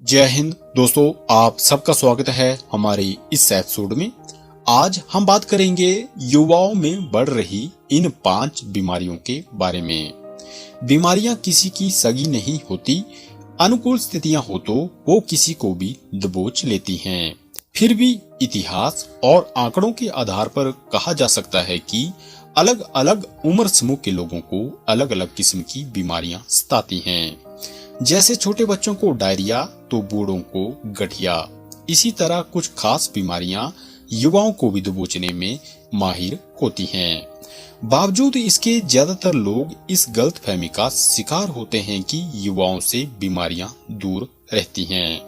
जय हिंद दोस्तों, आप सबका स्वागत है हमारे इस एपिसोड में। आज हम बात करेंगे युवाओं में बढ़ रही इन 5 बीमारियों के बारे में। बीमारियां किसी की सगी नहीं होती, अनुकूल स्थितियां हो तो वो किसी को भी दबोच लेती हैं। फिर भी इतिहास और आंकड़ों के आधार पर कहा जा सकता है कि अलग अलग उम्र समूह के लोगों को अलग अलग किस्म की बीमारियां सताती हैं। जैसे छोटे बच्चों को डायरिया तो बूढ़ों को गठिया। इसी तरह कुछ खास बीमारियां युवाओं को भी दबोचने में माहिर होती हैं। बावजूद इसके ज्यादातर लोग इस गलतफहमी का शिकार होते हैं कि युवाओं से बीमारियां दूर रहती हैं।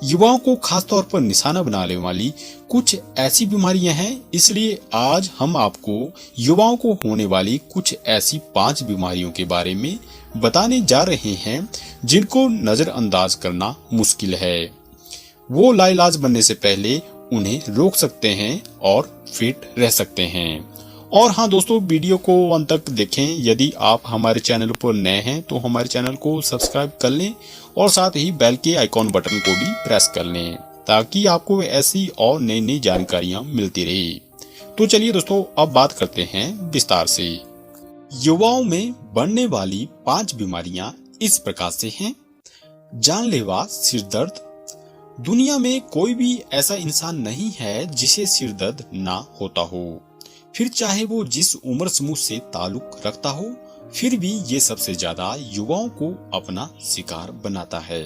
युवाओं को खास तौर पर निशाना बनाने वाली कुछ ऐसी बीमारियां हैं, इसलिए आज हम आपको युवाओं को होने वाली कुछ ऐसी 5 बीमारियों के बारे में बताने जा रहे हैं जिनको नजरअंदाज करना मुश्किल है। वो लाइलाज बनने से पहले उन्हें रोक सकते हैं और फिट रह सकते हैं। और हाँ दोस्तों, वीडियो को अंत तक देखें। यदि आप हमारे चैनल पर नए हैं तो हमारे चैनल को सब्सक्राइब कर लें और साथ ही बेल के आइकॉन बटन को भी प्रेस कर लें ताकि आपको ऐसी और नई नई जानकारियां मिलती रहे। तो चलिए दोस्तों, अब बात करते हैं विस्तार से। युवाओं में बढ़ने वाली 5 बीमारियां इस प्रकार से हैं। जानलेवा सिर दर्द। दुनिया में कोई भी ऐसा इंसान नहीं है जिसे सिर दर्द ना होता हो, फिर चाहे वो जिस उम्र समूह से ताल्लुक रखता हो। फिर भी ये सबसे ज्यादा युवाओं को अपना शिकार बनाता है।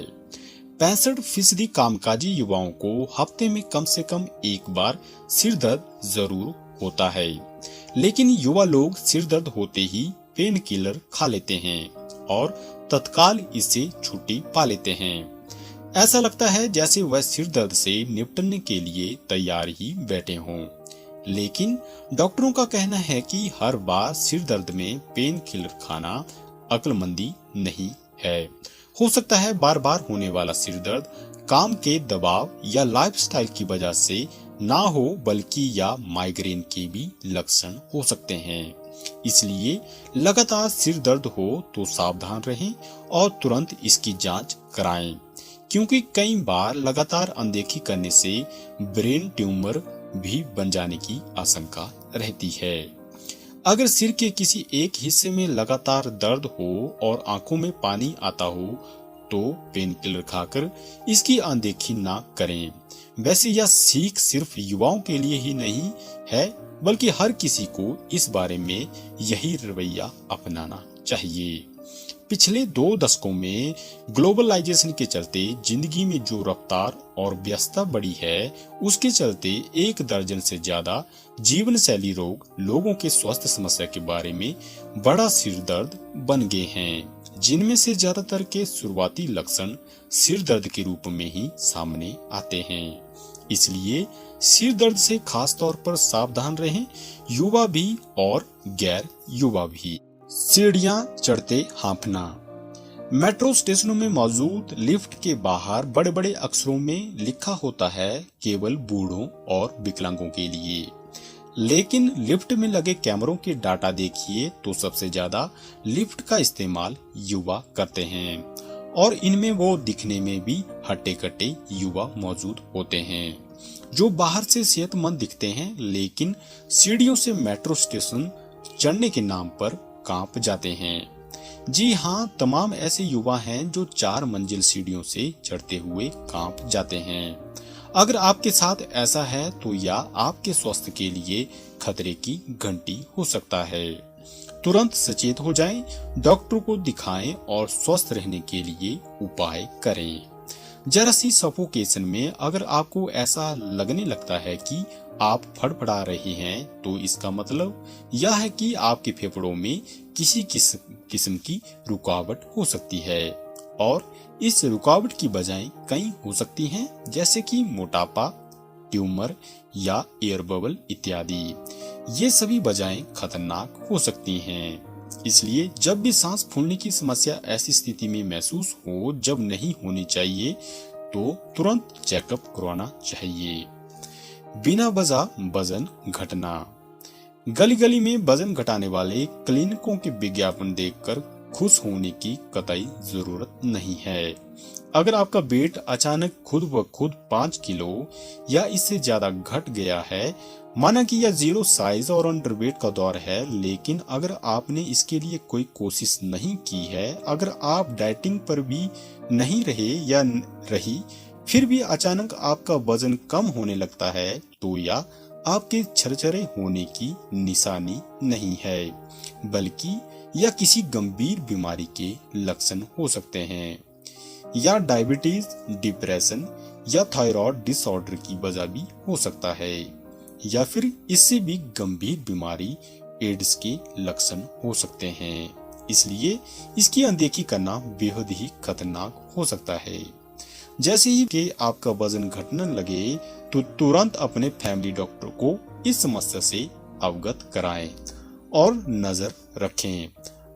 65% कामकाजी युवाओं को हफ्ते में कम से कम एक बार सिर दर्द जरूर होता है, लेकिन युवा लोग सिर दर्द होते ही पेन किलर खा लेते हैं और तत्काल इससे छुट्टी पा लेते हैं। ऐसा लगता है जैसे वह सिर दर्द से निपटने के लिए तैयार ही बैठे हों। लेकिन डॉक्टरों का कहना है कि हर बार सिर दर्द में पेन किलर खाना अक्लमंदी नहीं है। हो सकता है बार बार होने वाला सिर दर्द काम के दबाव या लाइफस्टाइल की वजह से ना हो, बल्कि या माइग्रेन के भी लक्षण हो सकते हैं। इसलिए लगातार सिर दर्द हो तो सावधान रहें और तुरंत इसकी जांच कराएं, क्योंकि कई बार लगातार अनदेखी करने से ब्रेन ट्यूमर भी बन जाने की आशंका रहती है। अगर सिर के किसी एक हिस्से में लगातार दर्द हो और आंखों में पानी आता हो तो पेन किलर खाकर इसकी अनदेखी ना करें। वैसे यह सीख सिर्फ युवाओं के लिए ही नहीं है, बल्कि हर किसी को इस बारे में यही रवैया अपनाना चाहिए। पिछले 2 दशकों में ग्लोबलाइजेशन के चलते जिंदगी में जो रफ्तार और व्यस्तता बढ़ी है, उसके चलते 1 दर्जन से ज्यादा जीवन शैली रोग लोगों के स्वास्थ्य समस्या के बारे में बड़ा सिर दर्द बन गए हैं, जिनमें से ज्यादातर के शुरुआती लक्षण सिर दर्द के रूप में ही सामने आते हैं। इसलिए सिर दर्द से खास तौर पर सावधान रहें, युवा भी और गैर युवा भी। सीढ़ियां चढ़ते हाँफना। मेट्रो स्टेशनों में मौजूद लिफ्ट के बाहर बड़े बड़े अक्षरों में लिखा होता है केवल बूढ़ों और विकलांगों के लिए, लेकिन लिफ्ट में लगे कैमरों के डाटा देखिए तो सबसे ज्यादा लिफ्ट का इस्तेमाल युवा करते हैं और इनमें वो दिखने में भी हट्टे कट्टे युवा मौजूद होते हैं जो बाहर से सेहतमंद दिखते हैं, लेकिन सीढ़ियों से मेट्रो स्टेशन चढ़ने के नाम पर कांप जाते हैं। जी हाँ, तमाम ऐसे युवा हैं जो 4 मंजिल सीढ़ियों से चढ़ते हुए कांप जाते हैं। अगर आपके साथ ऐसा है तो यह आपके स्वास्थ्य के लिए खतरे की घंटी हो सकता है। तुरंत सचेत हो जाएं, डॉक्टर को दिखाएं और स्वस्थ रहने के लिए उपाय करें। जरा सी सफोकेशन में अगर आपको ऐसा लगने लगता है कि आप फड़फड़ा रहे हैं तो इसका मतलब यह है कि आपके फेफड़ों में किसी किस्म की रुकावट हो सकती है और इस रुकावट की वजह कई हो सकती हैं, जैसे कि मोटापा, ट्यूमर या एयर बबल इत्यादि। ये सभी वजहें खतरनाक हो सकती हैं। इसलिए जब भी सांस फूलने की समस्या ऐसी स्थिति में महसूस हो जब नहीं होनी चाहिए तो तुरंत चेकअप करवाना चाहिए। बिना वजह वजन घटना। गली गली में वजन घटाने वाले क्लिनिकों के विज्ञापन देखकर खुश होने की कतई जरूरत नहीं है। अगर आपका वेट अचानक खुद ब खुद 5 किलो या इससे ज्यादा घट गया है, माना कि यह जीरो साइज और अंडरवेट का दौर है, लेकिन अगर आपने इसके लिए कोई कोशिश नहीं की है, अगर आप डाइटिंग पर भी नहीं रहे या रही, फिर भी अचानक आपका वजन कम होने लगता है, तो यह आपके छरछरे होने की निशानी नहीं है, बल्कि यह किसी गंभीर बीमारी के लक्षण हो सकते हैं, या डायबिटीज, डिप्रेशन या थायराइड डिसऑर्डर की वजह भी हो सकता है, या फिर इससे भी गंभीर बीमारी एड्स के लक्षण हो सकते हैं। इसलिए इसकी अनदेखी करना बेहद ही खतरनाक हो सकता है। जैसे ही कि आपका वजन घटने लगे तो तुरंत अपने फैमिली डॉक्टर को इस समस्या से अवगत कराएं और नजर रखें।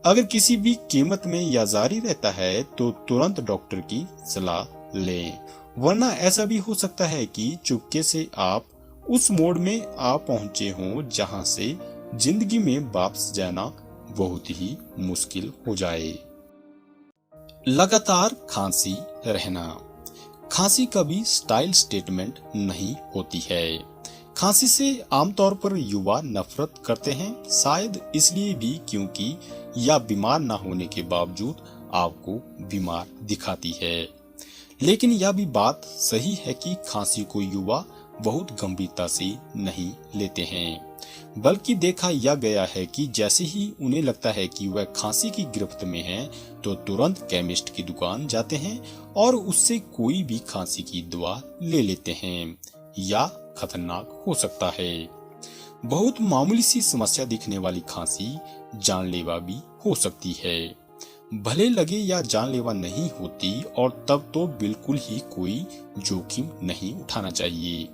अगर किसी भी कीमत में यह जारी रहता है तो तुरंत डॉक्टर की सलाह लें, वरना ऐसा भी हो सकता है कि चुपके से आप उस मोड़ में आ पहुंचे हों जहां से जिंदगी में वापस जाना बहुत ही मुश्किल हो जाए। लगातार खांसी रहना। खांसी कभी स्टाइल स्टेटमेंट नहीं होती है। खांसी से आमतौर पर युवा नफरत करते हैं, शायद इसलिए भी क्योंकि यह बीमार न होने के बावजूद आपको बीमार दिखाती है। लेकिन यह भी बात सही है कि खांसी को युवा बहुत गंभीरता से नहीं लेते हैं, बल्कि देखा यह गया है कि जैसे ही उन्हें लगता है कि वह खांसी की गिरफ्त में है तो तुरंत केमिस्ट की दुकान जाते हैं और उससे कोई भी खांसी की दवा ले लेते हैं, या खतरनाक हो सकता है। बहुत मामूली सी समस्या दिखने वाली खांसी जानलेवा भी हो सकती है, भले लगे या जानलेवा नहीं होती, और तब तो बिल्कुल ही कोई जोखिम नहीं उठाना चाहिए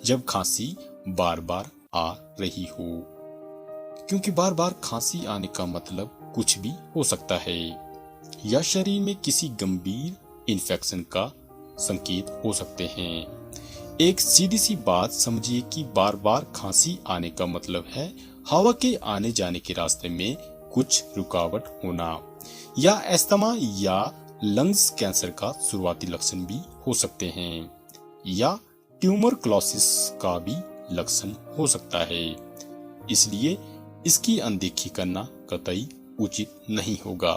जब खांसी बार बार आ रही हो, क्योंकि बार बार खांसी आने का मतलब कुछ भी हो सकता है, या शरीर में किसी गंभीर इन्फेक्शन का संकेत हो सकते हैं। एक सीधी सी बात समझिए कि बार बार खांसी आने का मतलब है हवा के आने जाने के रास्ते में कुछ रुकावट होना, या अस्थमा या लंग्स कैंसर का शुरुआती लक्षण भी हो सकते हैं, या ट्यूबरकुलोसिस का भी लक्षण हो सकता है। इसलिए इसकी अनदेखी करना कतई उचित नहीं होगा।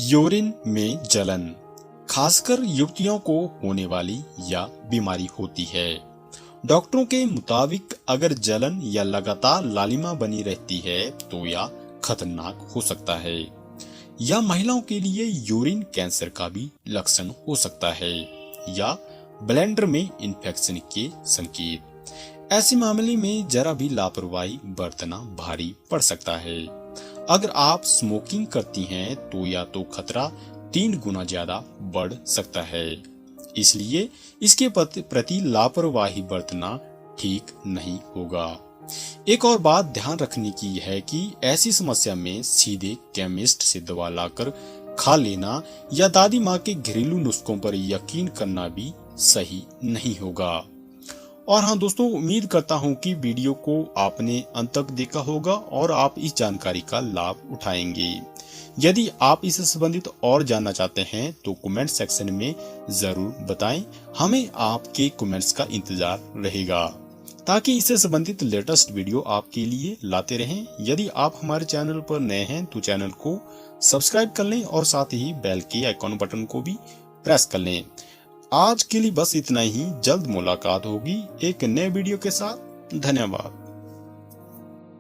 यूरिन में जलन, खासकर युवतियों को होने वाली यह बीमारी होती है। डॉक्टरों के मुताबिक अगर जलन या लगातार लालिमा बनी रहती है तो यह खतरनाक हो सकता है, या महिलाओं के लिए यूरिन कैंसर का भी लक्षण हो सकता है, या ब्लैडर में इन्फेक्शन के संकेत। ऐसे मामले में जरा भी लापरवाही बरतना भारी पड़ सकता है। अगर आप स्मोकिंग करती हैं तो या तो खतरा 3 गुना ज्यादा बढ़ सकता है, इसलिए इसके प्रति लापरवाही बरतना ठीक नहीं होगा। एक और बात ध्यान रखने की है कि ऐसी समस्या में सीधे केमिस्ट से दवा लाकर खा लेना या दादी माँ के घरेलू नुस्खों पर यकीन करना भी सही नहीं होगा। और हाँ दोस्तों, उम्मीद करता हूँ कि वीडियो को आपने अंत तक देखा होगा और आप इस जानकारी का लाभ उठाएंगे। यदि आप इससे संबंधित और जानना चाहते हैं तो कमेंट सेक्शन में जरूर बताएं, हमें आपके कमेंट्स का इंतजार रहेगा ताकि इससे संबंधित लेटेस्ट वीडियो आपके लिए लाते रहें। यदि आप हमारे चैनल पर नए हैं तो चैनल को सब्सक्राइब कर लें और साथ ही बेल के आइकॉन बटन को भी प्रेस कर लें। आज के लिए बस इतना ही, जल्द मुलाकात होगी एक नए वीडियो के साथ। धन्यवाद।